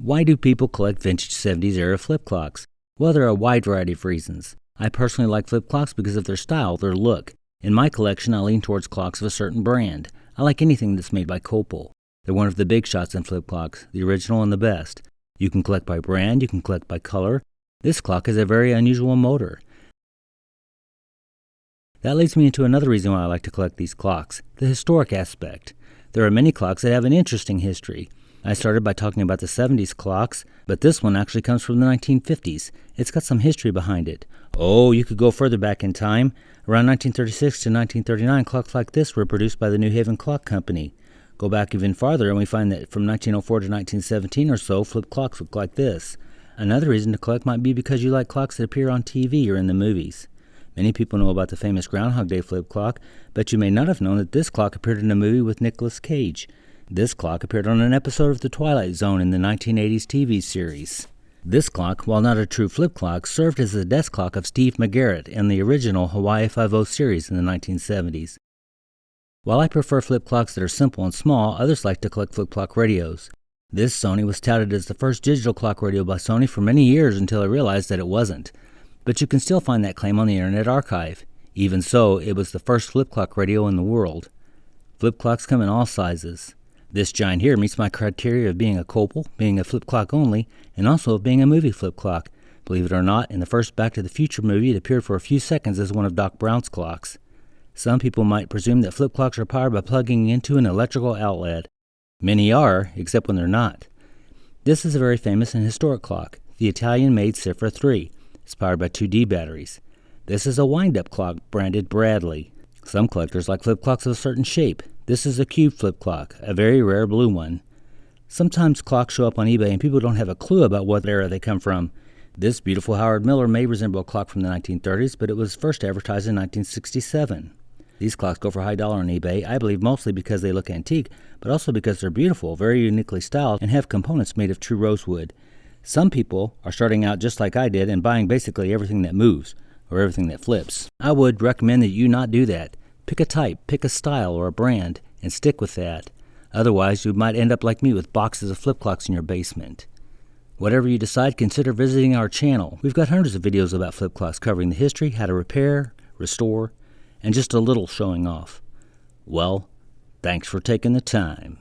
Why do people collect vintage 70s era flip clocks? Well, there are a wide variety of reasons. I personally like flip clocks because of their style, their look. In my collection, I lean towards clocks of a certain brand. I like anything that's made by Copal. They're one of the big shots in flip clocks, the original and the best. You can collect by brand, you can collect by color. This clock has a very unusual motor. That leads me into another reason why I like to collect these clocks, the historic aspect. There are many clocks that have an interesting history. I started by talking about the 70s clocks, but this one actually comes from the 1950s. It's got some history behind it. Oh, you could go further back in time. Around 1936 to 1939, clocks like this were produced by the New Haven Clock Company. Go back even farther and we find that from 1904 to 1917 or so, flip clocks look like this. Another reason to collect might be because you like clocks that appear on TV or in the movies. Many people know about the famous Groundhog Day flip clock, but you may not have known that this clock appeared in a movie with Nicolas Cage. This clock appeared on an episode of The Twilight Zone in the 1980s TV series. This clock, while not a true flip clock, served as the desk clock of Steve McGarrett in the original Hawaii Five-0 series in the 1970s. While I prefer flip clocks that are simple and small, others like to collect flip clock radios. This Sony was touted as the first digital clock radio by Sony for many years until I realized that it wasn't. But you can still find that claim on the Internet Archive. Even so, it was the first flip clock radio in the world. Flip clocks come in all sizes. This giant here meets my criteria of being a Copal, being a flip clock only, and also of being a movie flip clock. Believe it or not, in the first Back to the Future movie, it appeared for a few seconds as one of Doc Brown's clocks. Some people might presume that flip clocks are powered by plugging into an electrical outlet. Many are, except when they're not. This is a very famous and historic clock, the Italian-made Cifra 3. It's powered by 2D batteries. This is a wind-up clock branded Bradley. Some collectors like flip clocks of a certain shape. This is a cube flip clock, a very rare blue one. Sometimes clocks show up on eBay and people don't have a clue about what era they come from. This beautiful Howard Miller may resemble a clock from the 1930s, but it was first advertised in 1967. These clocks go for high dollar on eBay, I believe mostly because they look antique, but also because they're beautiful, very uniquely styled, and have components made of true rosewood. Some people are starting out just like I did and buying basically everything that moves, or everything that flips. I would recommend that you not do that. Pick a type, pick a style or a brand, and stick with that. Otherwise, you might end up like me with boxes of flip clocks in your basement. Whatever you decide, consider visiting our channel. We've got hundreds of videos about flip clocks covering the history, how to repair, restore, and just a little showing off. Well, thanks for taking the time.